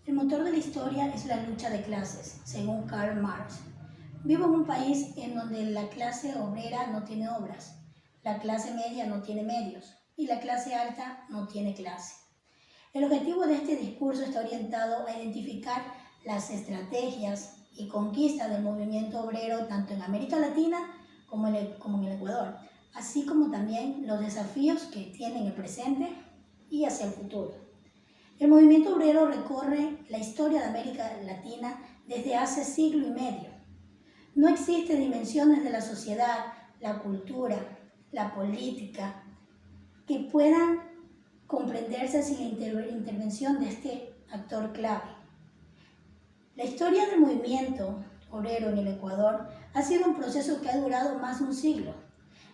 El motor de la historia es la lucha de clases, según Karl Marx. Vivo en un país en donde la clase obrera no tiene obras, la clase media no tiene medios y la clase alta no tiene clase. El objetivo de este discurso está orientado a identificar las estrategias y conquistas del movimiento obrero tanto en América Latina como en el Ecuador, así como también los desafíos que tiene en el presente y hacia el futuro. El movimiento obrero recorre la historia de América Latina desde hace siglo y medio. No existen dimensiones de la sociedad, la cultura, la política, que puedan comprenderse sin la intervención de este actor clave. La historia del movimiento obrero en el Ecuador ha sido un proceso que ha durado más de un siglo.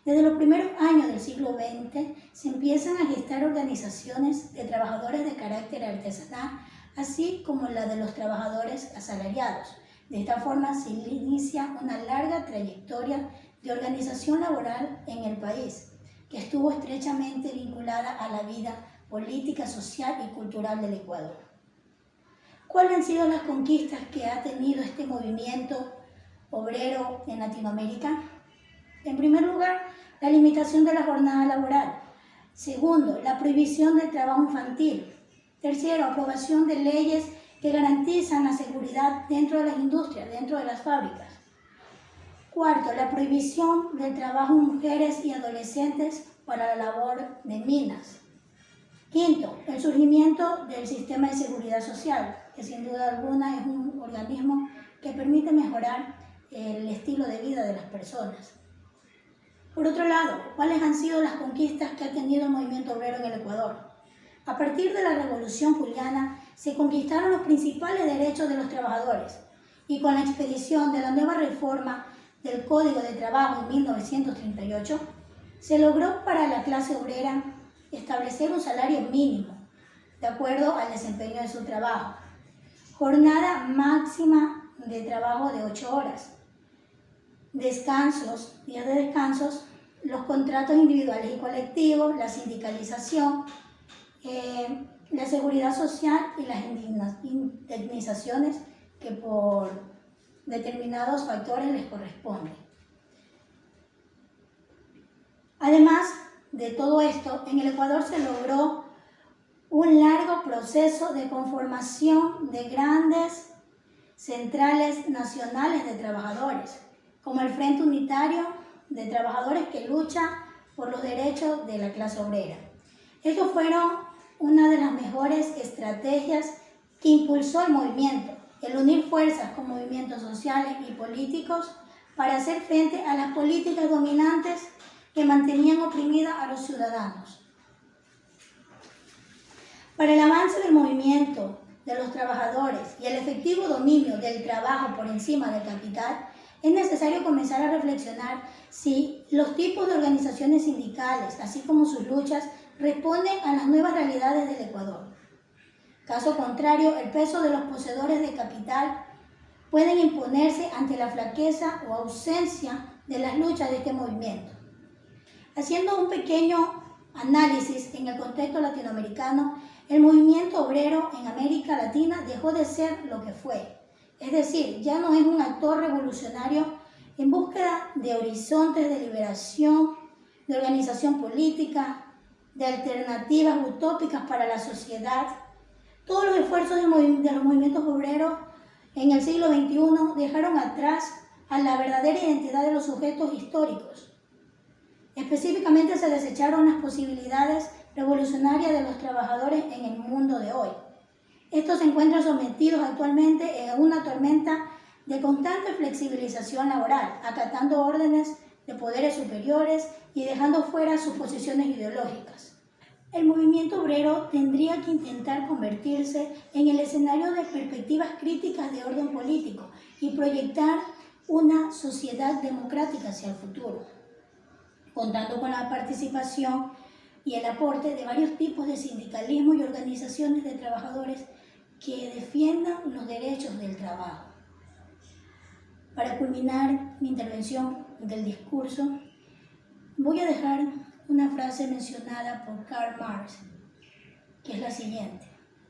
Desde los primeros años del siglo XX se empiezan a gestar organizaciones de trabajadores de carácter artesanal, así como la de los trabajadores asalariados. De esta forma se inicia una larga trayectoria de organización laboral en el país, que estuvo estrechamente vinculada a la vida política, social y cultural del Ecuador. ¿Cuáles han sido las conquistas que ha tenido este movimiento obrero en Latinoamérica? En primer lugar, la limitación de la jornada laboral. Segundo, la prohibición del trabajo infantil. Tercero, aprobación de leyes que garantizan la seguridad dentro de las industrias, dentro de las fábricas. Cuarto, la prohibición del trabajo de mujeres y adolescentes para la labor de minas. Quinto, el surgimiento del sistema de seguridad social, que sin duda alguna es un organismo que permite mejorar el estilo de vida de las personas. Por otro lado, ¿cuáles han sido las conquistas que ha tenido el movimiento obrero en el Ecuador? A partir de la Revolución Juliana se conquistaron los principales derechos de los trabajadores y con la expedición de la nueva reforma del Código de Trabajo en 1938 se logró para la clase obrera establecer un salario mínimo de acuerdo al desempeño de su trabajo, jornada máxima de trabajo de 8 horas, descansos, días de descansos, los contratos individuales y colectivos, la sindicalización, la seguridad social y las indemnizaciones que por determinados factores les corresponden. Además de todo esto, en el Ecuador se logró un largo proceso de conformación de grandes centrales nacionales de trabajadores, como el Frente Unitario de Trabajadores que lucha por los derechos de la clase obrera. Estos fueron una de las mejores estrategias que impulsó el movimiento, el unir fuerzas con movimientos sociales y políticos para hacer frente a las políticas dominantes que mantenían oprimida a los ciudadanos. Para el avance del movimiento de los trabajadores y el efectivo dominio del trabajo por encima del capital, es necesario comenzar a reflexionar si los tipos de organizaciones sindicales, así como sus luchas, responden a las nuevas realidades del Ecuador. Caso contrario, el peso de los poseedores de capital pueden imponerse ante la flaqueza o ausencia de las luchas de este movimiento. Haciendo un pequeño análisis en el contexto latinoamericano, el movimiento obrero en América Latina dejó de ser lo que fue. Es decir, ya no es un actor revolucionario en búsqueda de horizontes de liberación, de organización política, de alternativas utópicas para la sociedad. Todos los esfuerzos de los movimientos obreros en el siglo XXI dejaron atrás a la verdadera identidad de los sujetos históricos. Específicamente se desecharon las posibilidades revolucionarias de los trabajadores en el mundo de hoy. Estos se encuentran sometidos actualmente en una tormenta de constante flexibilización laboral, acatando órdenes de poderes superiores y dejando fuera sus posiciones ideológicas. El movimiento obrero tendría que intentar convertirse en el escenario de perspectivas críticas de orden político y proyectar una sociedad democrática hacia el futuro, contando con la participación y el aporte de varios tipos de sindicalismo y organizaciones de trabajadores que defiendan los derechos del trabajo. Para culminar mi intervención del discurso, voy a dejar una frase mencionada por Karl Marx, que es la siguiente: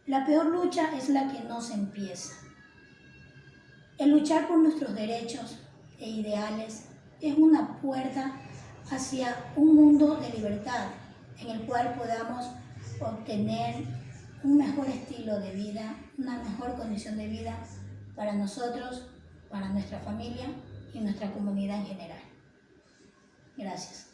La peor lucha es la que no se empieza. El luchar por nuestros derechos e ideales es una puerta hacia un mundo de libertad en el cual podamos obtener un mejor estilo de vida, una mejor condición de vida para nosotros, para nuestra familia y nuestra comunidad en general. Gracias.